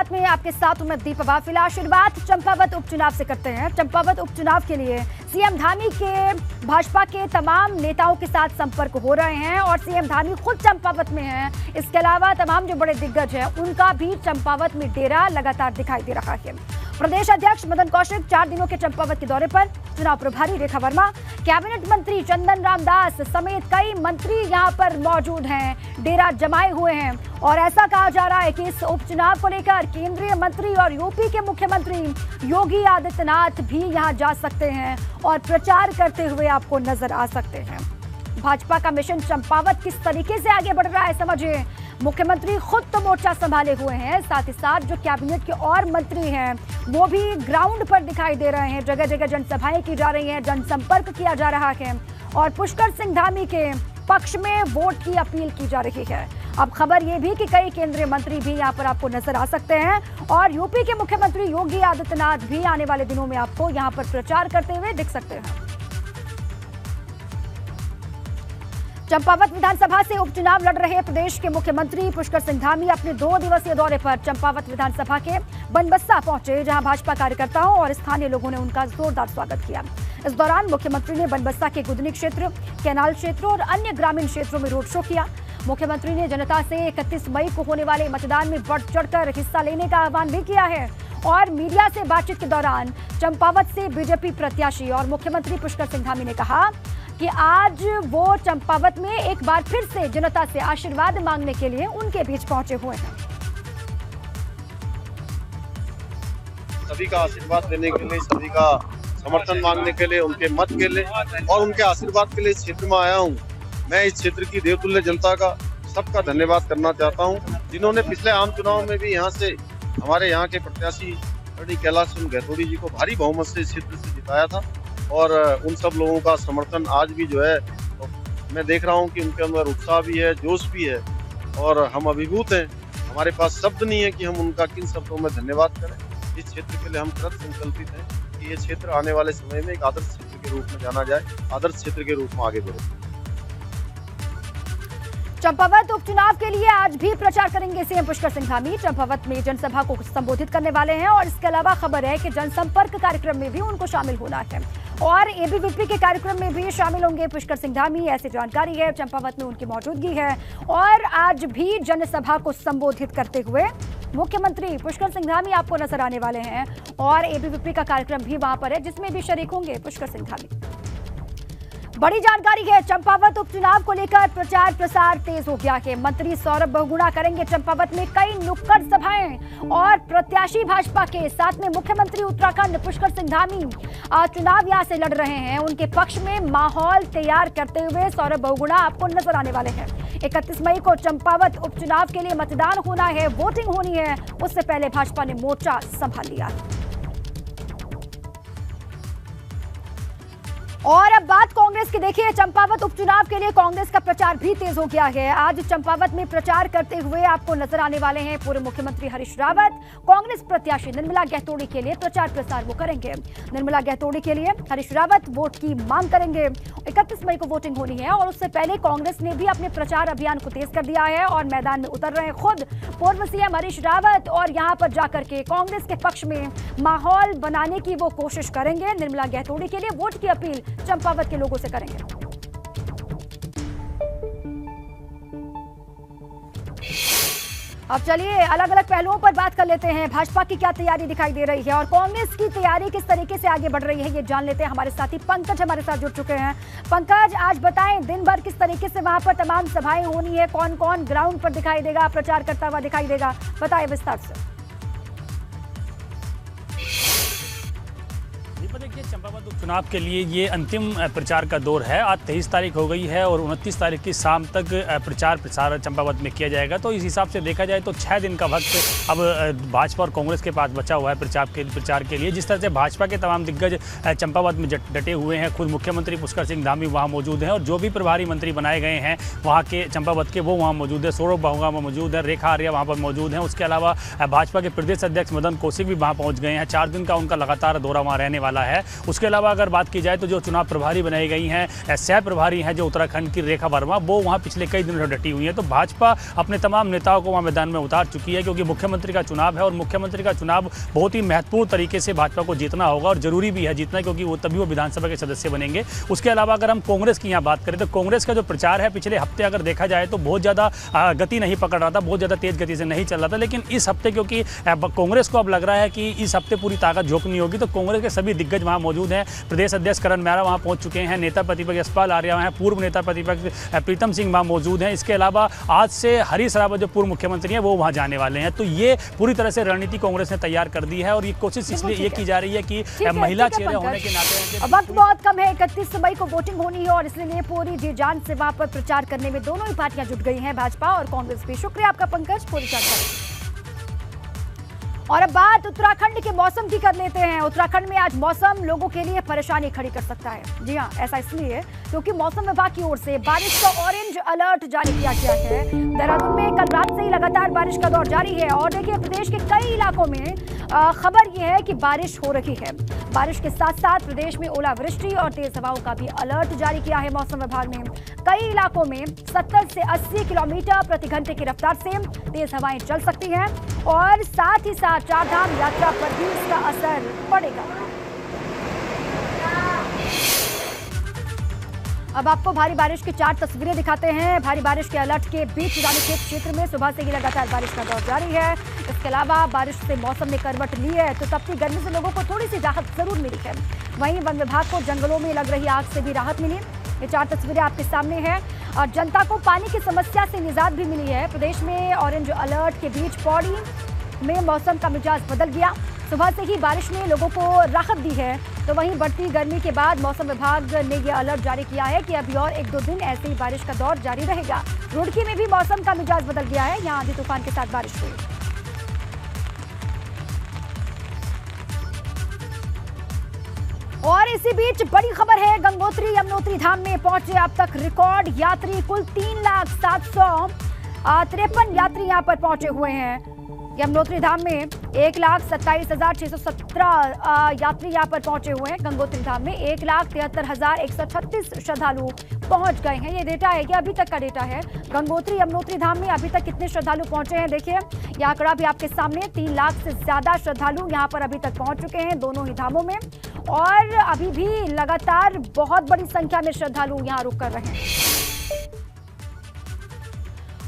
चंपावत में आपके साथ हूं मैं दीपा। फिलहाल शुरुआत चंपावत उपचुनाव से करते हैं। चंपावत उपचुनाव के लिए सीएम धामी के भाजपा के तमाम नेताओं के साथ संपर्क हो रहे हैं और सीएम धामी खुद चंपावत में हैं। इसके अलावा तमाम जो बड़े दिग्गज हैं उनका भी चंपावत में डेरा लगातार दिखाई दे रहा है। प्रदेश अध्यक्ष मदन कौशिक 4 दिनों के चंपावत के दौरे पर, चुनाव प्रभारी रेखा वर्मा, कैबिनेट मंत्री चंदन रामदास समेत कई मंत्री यहां पर मौजूद हैं, डेरा जमाए हुए हैं। और ऐसा कहा जा रहा है कि इस उपचुनाव को लेकर केंद्रीय मंत्री और यूपी के मुख्यमंत्री योगी आदित्यनाथ भी यहां जा सकते हैं और प्रचार करते हुए आपको नजर आ सकते हैं। भाजपा का मिशन चंपावत किस तरीके से आगे बढ़ रहा है समझिए। मुख्यमंत्री खुद तो मोर्चा संभाले हुए हैं, साथ ही साथ जो कैबिनेट के और मंत्री हैं वो भी ग्राउंड पर दिखाई दे रहे हैं। जगह जगह जनसभाएं की जा रही हैं, जनसंपर्क किया जा रहा है और पुष्कर सिंह धामी के पक्ष में वोट की अपील की जा रही है। अब खबर ये भी कि कई केंद्रीय मंत्री भी यहाँ पर आपको नजर आ सकते हैं और यूपी के मुख्यमंत्री योगी आदित्यनाथ भी आने वाले दिनों में आपको यहाँ पर प्रचार करते हुए दिख सकते हैं। चंपावत विधानसभा से उपचुनाव लड़ रहे प्रदेश के मुख्यमंत्री पुष्कर सिंह धामी अपने 2 दिवसीय दौरे पर चंपावत विधानसभा के बनबस्सा पहुंचे, जहां भाजपा कार्यकर्ताओं और स्थानीय लोगों ने उनका जोरदार स्वागत किया। इस दौरान मुख्यमंत्री ने बनबस्सा के गुदनी क्षेत्र, कैनाल क्षेत्र और अन्य ग्रामीण क्षेत्रों में रोड शो किया। मुख्यमंत्री ने जनता से 31 मई को होने वाले मतदान में बढ़ चढ़कर हिस्सा लेने का आह्वान भी किया है और मीडिया से बातचीत के दौरान चंपावत से बीजेपी प्रत्याशी और मुख्यमंत्री पुष्कर सिंह धामी ने कहा कि आज वो चंपावत में एक बार फिर से जनता से आशीर्वाद मांगने के लिए उनके बीच पहुंचे हुए हैं। सभी का आशीर्वाद लेने के लिए, सभी का समर्थन मांगने के लिए, उनके मत के लिए और उनके आशीर्वाद के लिए इस क्षेत्र में आया हूं। मैं इस क्षेत्र की देवतुल्य जनता का सबका धन्यवाद करना चाहता हूं, जिन्होंने पिछले आम चुनाव में भी यहाँ से हमारे यहाँ के प्रत्याशी कैलाश चंद गहतोड़ी जी को भारी बहुमत से इस क्षेत्र से जिताया था और उन सब लोगों का समर्थन आज भी जो है मैं देख रहा हूं कि उनके अंदर उत्साह भी है, जोश भी है और हम अभिभूत हैं। हमारे पास शब्द नहीं है कि हम उनका किन शब्दों में धन्यवाद करें। इस क्षेत्र के लिए हम कृत संकल्पित हैं कि ये क्षेत्र आने वाले समय में एक आदर्श क्षेत्र के रूप में जाना जाए, आदर्श क्षेत्र के रूप में आगे बढ़े। चंपावत उपचुनाव के लिए आज भी प्रचार करेंगे सीएम पुष्कर सिंह धामी। चंपावत में जनसभा को संबोधित करने वाले हैं और इसके अलावा खबर है कि जनसंपर्क कार्यक्रम में भी उनको शामिल होना है और एबीवीपी के कार्यक्रम में भी शामिल होंगे पुष्कर सिंह धामी, ऐसी जानकारी है। चंपावत में उनकी मौजूदगी है और आज भी जनसभा को संबोधित करते हुए मुख्यमंत्री पुष्कर सिंह धामी आपको नजर आने वाले हैं और एबीवीपी का कार्यक्रम भी वहां पर है जिसमें भी शरीक होंगे पुष्कर सिंह धामी। बड़ी जानकारी है, चंपावत उपचुनाव को लेकर प्रचार प्रसार तेज हो गया है। मंत्री सौरभ बहुगुणा करेंगे चंपावत में कई नुक्कड़ सभाएं और प्रत्याशी भाजपा के साथ में मुख्यमंत्री उत्तराखंड पुष्कर सिंह धामी चुनाव यहां से लड़ रहे हैं। उनके पक्ष में माहौल तैयार करते हुए सौरभ बहुगुणा आपको नजर आने वाले हैं। 31 मई को चंपावत उपचुनाव के लिए मतदान होना है, वोटिंग होनी है, उससे पहले भाजपा ने मोर्चा संभाल लिया। और अब बात कांग्रेस की, देखिए चंपावत उपचुनाव के लिए कांग्रेस का प्रचार भी तेज हो गया है। आज चंपावत में प्रचार करते हुए आपको नजर आने वाले हैं पूर्व मुख्यमंत्री हरीश रावत। कांग्रेस प्रत्याशी निर्मला गहतोड़ी के लिए प्रचार प्रसार वो करेंगे। निर्मला गहतोड़ी के लिए हरीश रावत वोट की मांग करेंगे। 31 मई को वोटिंग होनी है और उससे पहले कांग्रेस ने भी अपने प्रचार अभियान को तेज कर दिया है और मैदान में उतर रहे हैं खुद पूर्व सीएम हरीश रावत और यहां पर जाकर के कांग्रेस के पक्ष में माहौल बनाने की वो कोशिश करेंगे। निर्मला गहतोड़ी के लिए वोट की अपील चंपावत के लोगों से करेंगे। अब चलिए अलग अलग पहलुओं पर बात कर लेते हैं। भाजपा की क्या तैयारी दिखाई दे रही है और कांग्रेस की तैयारी किस तरीके से आगे बढ़ रही है, ये जान लेते हैं। हमारे साथी पंकज हमारे साथ जुड़ चुके हैं। पंकज, आज बताएं दिन भर किस तरीके से वहां पर तमाम सभाएं होनी है, कौन कौन ग्राउंड पर दिखाई देगा, प्रचार करता हुआ दिखाई देगा, बताएं विस्तार से। देखिए, चंपावत उपचुनाव के लिए ये अंतिम प्रचार का दौर है। आज 23 तारीख हो गई है और 29 तारीख की शाम तक प्रचार प्रसार चंपावत में किया जाएगा। तो इस हिसाब से देखा जाए तो 6 दिन का वक्त अब भाजपा और कांग्रेस के पास बचा हुआ है प्रचार के लिए। जिस तरह से भाजपा के तमाम दिग्गज चंपावत में डटे हुए हैं, खुद मुख्यमंत्री पुष्कर सिंह धामी वहाँ मौजूद हैं और जो भी प्रभारी मंत्री बनाए गए हैं वहाँ के चंपावत के, वो वहाँ मौजूद है। सौरभ बहुगुणा मौजूद है, रेखा आर्या वहाँ पर मौजूद हैं। उसके अलावा भाजपा के प्रदेश अध्यक्ष मदन कौशिक भी वहाँ पहुँच गए हैं। 4 दिन का उनका लगातार दौरा वहाँ रहने वाला वाला है। उसके अलावा अगर बात की जाए तो जो चुनाव प्रभारी बनाई गई हैं, सह प्रभारी हैं जो उत्तराखंड की रेखा वर्मा, वो वहाँ पिछले कई दिनों से डटी हुई हैं। तो भाजपा अपने तमाम नेताओं को वहाँ मैदान में उतार चुकी है, क्योंकि मुख्यमंत्री का चुनाव है और मुख्यमंत्री का चुनाव बहुत ही महत्वपूर्ण तरीके से भाजपा को जीतना होगा और जरूरी भी है जीतना, क्योंकि वो तभी वो विधानसभा के सदस्य बनेंगे। उसके अलावा अगर हम कांग्रेस की यहाँ बात करें तो कांग्रेस का जो प्रचार है पिछले हफ्ते अगर देखा जाए तो बहुत ज़्यादा गति नहीं पकड़ रहा था, बहुत ज़्यादा तेज़ गति से नहीं चल रहा था। लेकिन इस हफ्ते क्योंकि कांग्रेस को अब लग रहा है कि इस हफ्ते पूरी ताकत झोंकनी होगी, तो कांग्रेस के सभी दिग्गज वहाँ मौजूद हैं। प्रदेश अध्यक्ष करण मैरा वहाँ पहुँच चुके हैं, नेता प्रतिपक्ष यशपाल आर्य वहाँ हैं, पूर्व नेता प्रतिपक्ष प्रीतम सिंह वहाँ मौजूद हैं। इसके अलावा आज से हरीश रावत जो पूर्व मुख्यमंत्री हैं वो वहाँ जाने वाले हैं। तो ये पूरी तरह से रणनीति कांग्रेस ने तैयार कर दी है और ये कोशिश इसलिए ये की जा रही है कि महिला चेहरे होने के नाते वक्त बहुत कम है, 31 मई को वोटिंग होनी है और इसलिए पूरी जी जान से वहां पर प्रचार करने में दोनों ही पार्टियां जुट गई हैं, भाजपा और कांग्रेस भी। शुक्रिया आपका पंकज, पूरी जानकारी। और अब बात उत्तराखंड के मौसम की कर लेते हैं। उत्तराखंड में आज मौसम लोगों के लिए परेशानी खड़ी कर सकता है। जी हां, ऐसा इसलिए क्योंकि मौसम विभाग की ओर से बारिश का ऑरेंज अलर्ट जारी किया गया है। देहरादून में कल रात से ही लगातार बारिश का दौर जारी है और देखिए प्रदेश के कई इलाकों में खबर यह है कि बारिश हो रही है। बारिश के साथ साथ प्रदेश में ओलावृष्टि और तेज हवाओं का भी अलर्ट जारी किया है मौसम विभाग ने। कई इलाकों में 70 से 80 किलोमीटर प्रति घंटे की रफ्तार से तेज हवाएं चल सकती हैं और साथ ही साथ चारधाम यात्रा पर भी इसका असर पड़ेगा। अब आपको भारी बारिश की 4 तस्वीरें दिखाते हैं। भारी बारिश के अलर्ट के बीच रानीखेत क्षेत्र में सुबह से ही लगातार बारिश का दौर जारी है। इसके अलावा बारिश से मौसम ने करवट ली है तो तपती गर्मी से लोगों को थोड़ी सी राहत जरूर मिली है। वहीं वन विभाग को जंगलों में लग रही आग से भी राहत मिली। ये 4 तस्वीरें आपके सामने हैं और जनता को पानी की समस्या से निजात भी मिली है। प्रदेश में ऑरेंज अलर्ट के बीच पौड़ी में मौसम का मिजाज बदल गया। सुबह से ही बारिश ने लोगों को राहत दी है तो वहीं बढ़ती गर्मी के बाद मौसम विभाग ने यह अलर्ट जारी किया है कि अभी और 1-2 दिन ऐसे ही बारिश का दौर जारी रहेगा। रुड़की में भी मौसम का मिजाज बदल गया है, यहाँ आंधी तूफान के साथ बारिश हुई। और इसी बीच बड़ी खबर है, गंगोत्री यमुनोत्री धाम में पहुंचे अब तक रिकॉर्ड यात्री। कुल 3,753 यात्री यहां पर पहुंचे हुए हैं। यमुनोत्री धाम में 1,27,617 यात्री यहां पर पहुंचे हुए हैं। गंगोत्री धाम में 1,73,136 श्रद्धालु पहुंच गए हैं। ये डेटा है, ये अभी तक का डेटा है। गंगोत्री यमुनोत्री धाम में अभी तक कितने श्रद्धालु पहुंचे हैं देखिए, ये आंकड़ा भी आपके सामने। 3 लाख से ज्यादा श्रद्धालु यहां पर अभी तक पहुंच चुके हैं दोनों ही धामों में और अभी भी लगातार बहुत बड़ी संख्या में श्रद्धालु यहां रुक कर रहे हैं।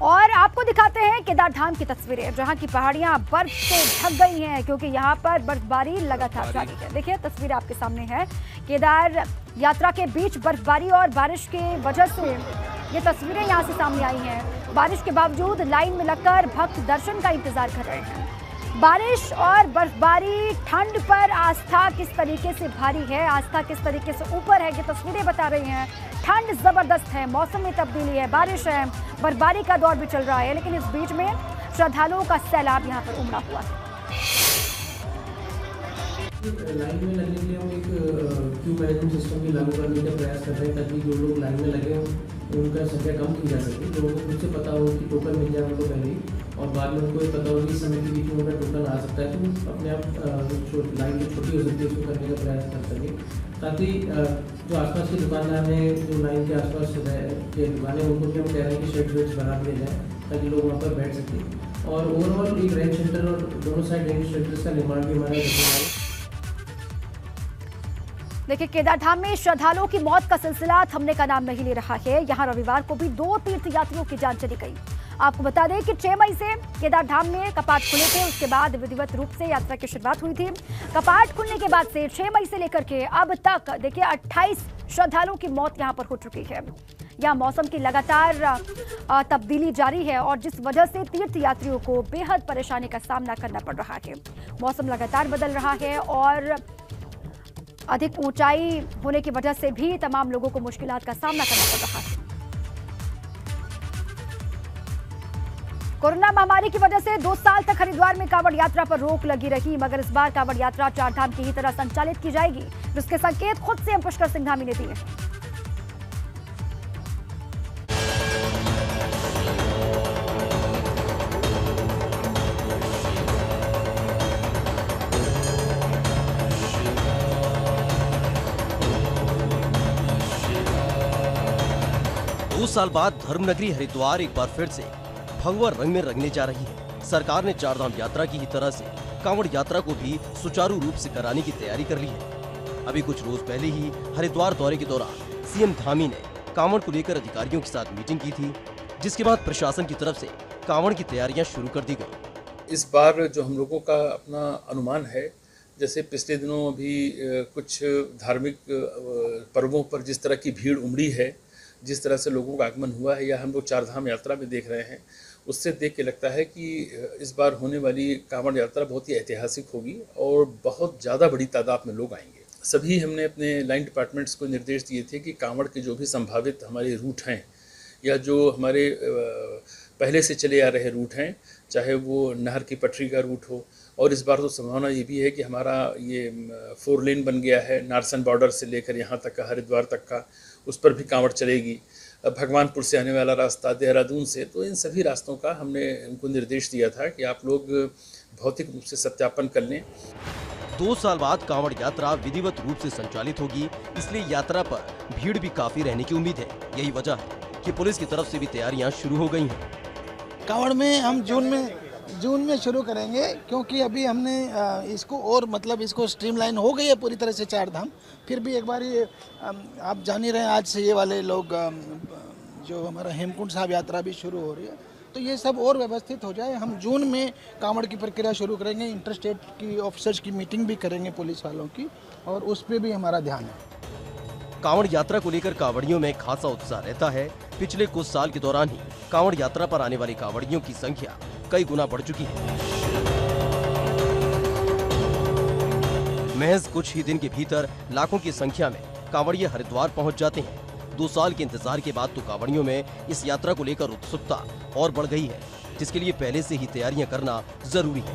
और आपको दिखाते हैं केदार धाम की तस्वीरें, जहां की पहाड़ियां बर्फ से ढक गई हैं क्योंकि यहां पर बर्फबारी लगातार जारी है। देखिए तस्वीरें आपके सामने है, केदार यात्रा के बीच बर्फबारी और बारिश के वजह से ये तस्वीरें यहां से सामने आई हैं। बारिश के बावजूद लाइन में लगकर भक्त दर्शन का इंतजार कर रहे हैं। बारिश और बर्फबारी, ठंड पर आस्था किस तरीके से भारी है, आस्था किस तरीके से ऊपर है, ये तस्वीरें बता रही हैं। ठंड जबरदस्त है, मौसम में तब्दीली है, बारिश है, बर्फबारी का दौर भी चल रहा है, लेकिन इस बीच में श्रद्धालुओं का सैलाब यहाँ पर उमड़ा हुआ है। लाइन में लगने के लिए हम एक क्यू मैनेजमेंट सिस्टम भी लागू करने का प्रयास कर रहे हैं ताकि जो लोग लाइन में लगे हों उनका संख्या कम की जा सके। लोगों को खुद से पता हो कि टोकन मिल जाए उनको पहले ही और बाद में उनको ये पता हो कि इस समय के बीच में उनका टोकन आ सकता है तो अपने आप लाइन जो छोटी हो सकती है उसको करने का प्रयास कर सकें, ताकि जो आसपास के दुकानदार हैं, जो लाइन के आसपास के दुकानें उनको भी हम कह रहे हैं कि शेड वेड्स बना दिए जाए ताकि लोग वहाँ पर बैठ सकें। और ओवरऑल एक रेंज शेल्टर और दोनों साइड रेंज शेल्टर्स का निर्माण भी हमारा है। देखिए केदार धाम में श्रद्धालुओं की मौत का सिलसिला थमने का नाम नहीं ले रहा है। यहाँ रविवार को भी 2 तीर्थयात्रियों की जान चली गई। आपको बता दें कि 6 मई से केदार धाम में कपाट खुले थे, उसके बाद विधिवत रूप से यात्रा की शुरुआत हुई थी। कपाट खुलने के बाद से 6 मई से लेकर के अब तक देखिए 28 श्रद्धालुओं की मौत यहाँ पर हो चुकी है। यहाँ मौसम की लगातार तब्दीली जारी है और जिस वजह से तीर्थयात्रियों को बेहद परेशानी का सामना करना पड़ रहा है। मौसम लगातार बदल रहा है और अधिक ऊंचाई होने की वजह से भी तमाम लोगों को मुश्किलात का सामना करना पड़ रहा है। कोरोना महामारी की वजह से 2 साल तक हरिद्वार में कांवड़ यात्रा पर रोक लगी रही, मगर इस बार कांवड़ यात्रा 4 धाम की ही तरह संचालित की जाएगी, जिसके संकेत खुद सीएम पुष्कर सिंह धामी ने दिए। 2 साल बाद धर्मनगरी हरिद्वार एक बार फिर से भगवा रंग में रंगने जा रही है। सरकार ने चारधाम यात्रा की ही तरह से कांवड़ यात्रा को भी सुचारू रूप से कराने की तैयारी कर ली है। अभी कुछ रोज पहले ही हरिद्वार दौरे के दौरान सीएम धामी ने कांवड़ को लेकर अधिकारियों के साथ मीटिंग की थी, जिसके बाद प्रशासन की तरफ से कांवड़ की तैयारियां शुरू कर दी गई। इस बार जो हम लोगों का अपना अनुमान है, जैसे पिछले दिनों अभी कुछ धार्मिक पर्वों पर जिस तरह की भीड़ उमड़ी है, जिस तरह से लोगों का आगमन हुआ है, या हम लोग चारधाम यात्रा में देख रहे हैं, उससे देख के लगता है कि इस बार होने वाली कांवड़ यात्रा बहुत ही ऐतिहासिक होगी और बहुत ज़्यादा बड़ी तादाद में लोग आएंगे। सभी हमने अपने लाइन डिपार्टमेंट्स को निर्देश दिए थे कि कांवड़ के जो भी संभावित हमारे रूट हैं या जो हमारे पहले से चले आ रहे रूट हैं, चाहे वो नहर की पटरी का रूट हो, और इस बार तो संभावना ये भी है कि हमारा ये 4 लेन बन गया है नारसन बॉर्डर से लेकर यहाँ तक का, हरिद्वार तक का, उस पर भी कांवड़ चलेगी। भगवानपुर से आने वाला रास्ता, देहरादून से, तो इन सभी रास्तों का हमने उनको निर्देश दिया था कि आप लोग भौतिक रूप से सत्यापन कर लें। 2 साल बाद कांवड़ यात्रा विधिवत रूप से संचालित होगी, इसलिए यात्रा पर भीड़ भी काफी रहने की उम्मीद है। यही वजह है कि पुलिस की तरफ से भी तैयारियां शुरू हो गई हैं। कांवड़ में हम जून में शुरू करेंगे, क्योंकि अभी हमने इसको और मतलब इसको स्ट्रीमलाइन हो गई है पूरी तरह से चारधाम। फिर भी एक बार आप जान ही रहे हैं, आज से ये वाले लोग जो हमारा हेमकुंड साहब यात्रा भी शुरू हो रही है, तो ये सब और व्यवस्थित हो जाए। हम जून में कांवड़ की प्रक्रिया शुरू करेंगे, इंटरस्टेट की ऑफिसर्स की मीटिंग भी करेंगे पुलिस वालों की, और उस पर भी हमारा ध्यान है। कांवड़ यात्रा को लेकर कांवड़ियों में खासा उत्साह रहता है। पिछले कुछ साल के दौरान ही कांवड़ यात्रा पर आने वाली कांवड़ियों की संख्या कई गुना बढ़ चुकी है। महज कुछ ही दिन के भीतर लाखों की संख्या में कांवड़िये हरिद्वार पहुंच जाते हैं। 2 साल के इंतजार के बाद तो कांवड़ियों में इस यात्रा को लेकर उत्सुकता और बढ़ गई है, जिसके लिए पहले से ही तैयारियां करना जरूरी है।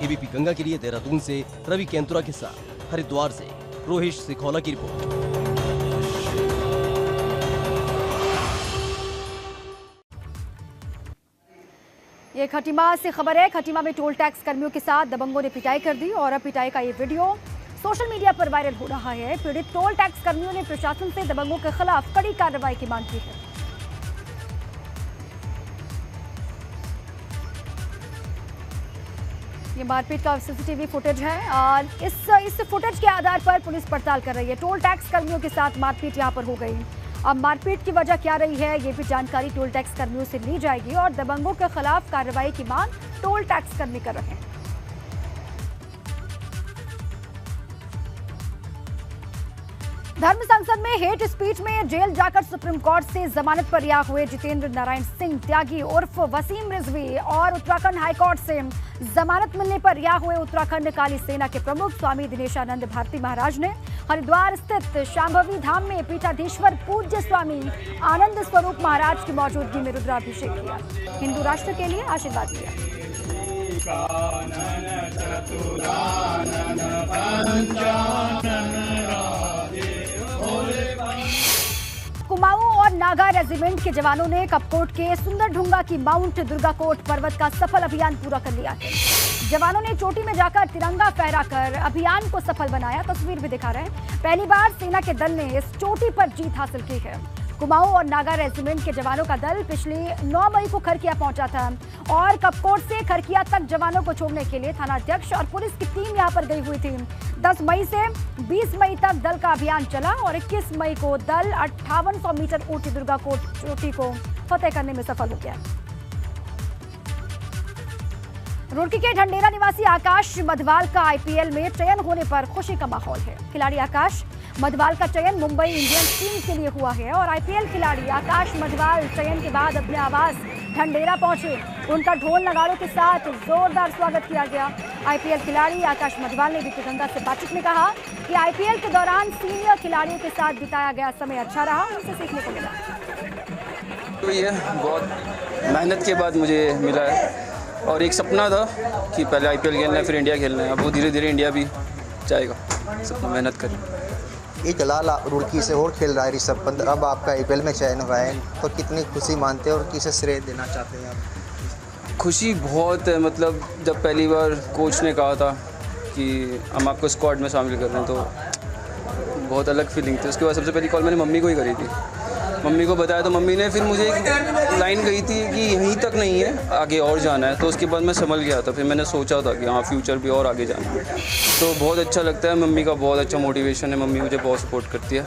एबीपी गंगा के लिए देहरादून से रवि केंतुरा के साथ हरिद्वार से रोहिश सिखौला की रिपोर्ट। ये खटीमा से खबर है। खटीमा में टोल टैक्स कर्मियों के साथ दबंगों ने पिटाई कर दी और अब पिटाई का ये वीडियो सोशल मीडिया पर वायरल हो रहा है। पीड़ित टोल टैक्स कर्मियों ने प्रशासन से दबंगों के खिलाफ कड़ी कार्रवाई की मांग की है। ये मारपीट का सीसीटीवी फुटेज है और इस फुटेज के आधार पर पुलिस पड़ताल कर रही है। टोल टैक्स कर्मियों के साथ मारपीट यहां पर हो गई। अब मारपीट की वजह क्या रही है, ये भी जानकारी टोल टैक्स कर्मियों से ली जाएगी और दबंगों के खिलाफ कार्रवाई की मांग टोल टैक्स कर्मी कर रहे हैं। धर्म संसद में हेट स्पीच में जेल जाकर सुप्रीम कोर्ट से जमानत पर रिहा हुए जितेंद्र नारायण सिंह त्यागी उर्फ वसीम रिजवी और उत्तराखंड हाईकोर्ट से जमानत मिलने पर रिहा हुए उत्तराखंड काली सेना के प्रमुख स्वामी दिनेशानंद भारती महाराज ने हरिद्वार स्थित शांभवी धाम में पीठाधीश्वर पूज्य स्वामी आनंद स्वरूप महाराज की मौजूदगी में रुद्राभिषेक किया। हिंदू राष्ट्र के लिए आशीर्वाद दिया। कुमाऊं और नागा रेजिमेंट के जवानों ने कपकोट के सुंदरढुंगा की माउंट दुर्गाकोट पर्वत का सफल अभियान पूरा कर लिया है। जवानों ने चोटी में जाकर तिरंगा फहराकर अभियान को सफल बनाया। तस्वीर भी दिखा रहे हैं। पहली बार सेना के दल ने इस चोटी पर जीत हासिल की है। कुमाऊं और नागा रेजिमेंट के जवानों का दल पिछली 9 मई को खरकिया पहुंचा था और कपकोट से खरकिया तक जवानों को छोड़ने के लिए थानाध्यक्ष और पुलिस की टीम यहां पर गई हुई थी। 10 मई से 20 मई तक दल का अभियान चला और 21 मई को दल 5800 मीटर ऊंची दुर्गाकोट चोटी को फतेह करने में सफल हो गया। रुड़की के ढंडेरा निवासी आकाश मधवाल का आईपीएल में चयन होने पर खुशी का माहौल है। खिलाड़ी आकाश मधवाल का चयन मुंबई इंडियंस टीम के लिए हुआ है और आईपीएल खिलाड़ी आकाश मधवाल चयन के बाद अपने आवास ढंडेरा पहुंचे। उनका ढोल नगाड़ों के साथ जोरदार स्वागत किया गया। आईपीएल खिलाड़ी आकाश मधवाल ने बीपी गंगा से बातचीत में कहा कि आईपीएल के दौरान सीनियर खिलाड़ियों के साथ बिताया गया समय अच्छा रहा, उनसे सीखने को मिला। तो ये बहुत मेहनत के बाद मुझे मिला है और एक सपना था कि पहले आईपीएल खेलना है फिर इंडिया खेलना है। अब वो धीरे धीरे इंडिया भी जाएगा, सपना मेहनत करें। ये जलाल रुड़की से और खेल रहा है ऋषभ पंत, अब आपका आईपीएल में चयन हुआ है, तो कितनी खुशी मानते हैं और किसे श्रेय देना चाहते हैं आप? खुशी बहुत है। मतलब जब पहली बार कोच ने कहा था कि हम आपको स्क्वाड में शामिल कर रहे हैं तो बहुत अलग फीलिंग थी। उसके बाद सबसे पहली कॉल मैंने मम्मी को ही करी थी, मम्मी को बताया तो मम्मी ने फिर मुझे एक लाइन कही थी कि यहीं तक नहीं है, आगे और जाना है। तो उसके बाद मैं संभल गया था, फिर मैंने सोचा था कि हाँ फ्यूचर भी और आगे जाना है। तो बहुत अच्छा लगता है, मम्मी का बहुत अच्छा मोटिवेशन है, मम्मी मुझे बहुत सपोर्ट करती है।